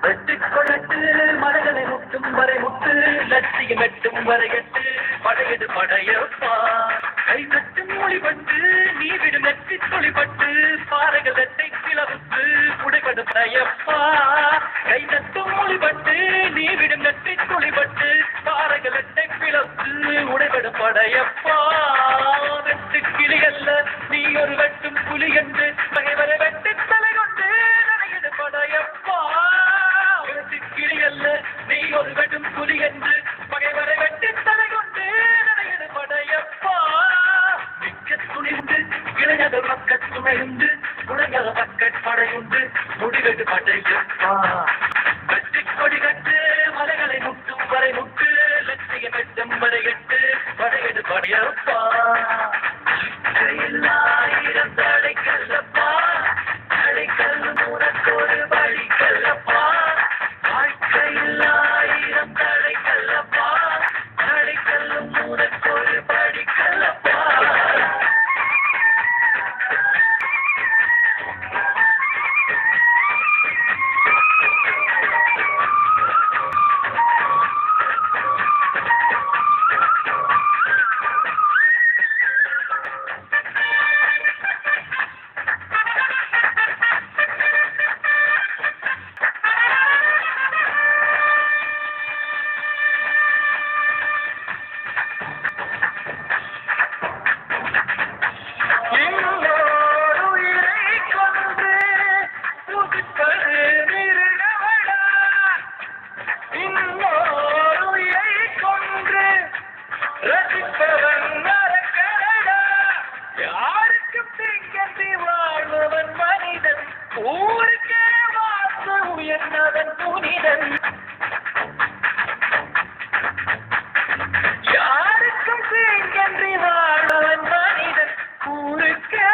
வெட்டுக்கொள்ளட்டு மலைகளை முட்டும் வரை முட்டு லட்சியம் எட்டும் வரை எட்டு படையது படையப்பா கை தட்டும் மொழிபட்டு நீ விடும் நெற்றி தொழிபட்டு பாறைகள் எட்டை கிளவுத்து புடைபடு படையப்பா கை தட்டும் மொழிபட்டு நீ விடும் நெற்றி தொழிபட்டு பாறைகள் எட்டை கிளவுத்து உடைபடு படையப்பா வெட்டு கிளி அல்ல நீ ஒரு வெட்டும் புலி என்று பகைவரை வெட்டி தலை கொண்டு நடையது படையப்பா வெட்டு கிளி அல்ல நீ ஒரு வெட்டும் புலி என்று பகைவரை வெட்டி தலை கொண்டு நடையது படையப்பா மிக்க துணிந்து இளைஞர் பக்க துணையுண்டு உலக பக்க படையுண்டு முடிவெடு படையப்பா வெற்றி கொடி கட்டு மலைகளை முட்டும் வரை முட்டு லட்சியம் எட்டும் வரை எட்டு படையெடு படையப்பா ஆயிரம் தடை கல்லப்பா தடைக்கல் உனக்கொரு வழி கல்லப்பா வாழ்க்கையில் ஆயிரம் தடை கல்லப்பா தடைக்கல் உனக்கொரு படி கல்லப்பா ஊருக்கே வாச உயர்ந்தவன் புனிதன் யாருக்கும் தீங்கன்றி வாழ்வன் மனிதன் ஊருக்கே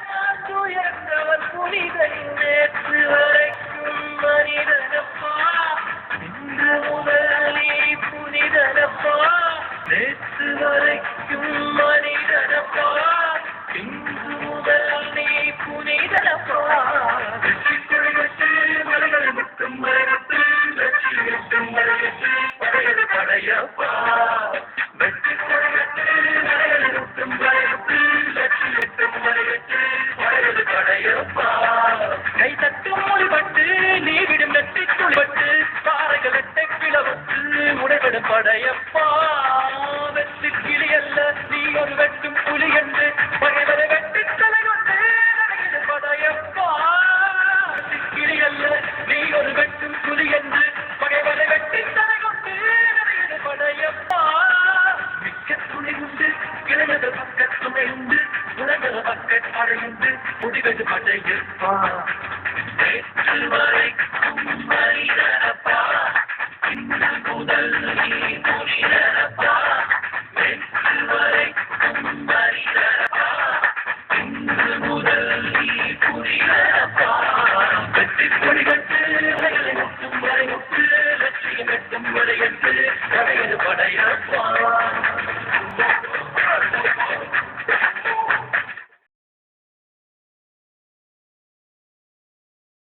வாச உயர்ந்தவன் புனிதன் நேற்று வரைக்கும் மனிதனப்பா இன்று முதல் நீ புனிதனப்பா நேற்று வரைக்கும் மனிதனப்பா இன்று முதல் நீ புனிதனப்பா மலைகளை முட்டும் மறைத்து லட்சியம் மறைத்து படையது படையப்பா வெற்றி கொடையட்டு மலைகளை முட்டும் மறைத்து லட்சியம் மறைத்து படையது படையப்பா கை தட்டும் மொழிபட்டு நீ விடும் நெற்றி துளிபட்டு பாறைகள் எட்டை கிளவத்து உடைபடும் படையப்பா வெற்றி கிளி அல்ல நீ ஒரு வெட்டும் புலி என்று பகைவரை வெட்டி தலை கொண்டு நடையது படையப்பா கிளி அல்ல நீ ஒரு வெட்டும் புலி என்று பகைவரை வெட்டி தலை கொண்டு நடையது படையப்பா மிக்க துணை உண்டு இளைஞர் பக்க துணை உண்டு உலக பக்க படையுண்டு முடிவது படையப்பா நேற்று வரைக்கும் மனிதனப்பா இன்று முதல் நீ புனிதனப்பா நேற்று வரைக்கும் மனிதனப்பா இன்று முதல் நீ புனிதனப்பா வெற்றி கொடி கட்டு மலைகளை முட்டும் வரை முட்டு லட்சியம் எட்டும் வரை எட்டு படையது படையப்பா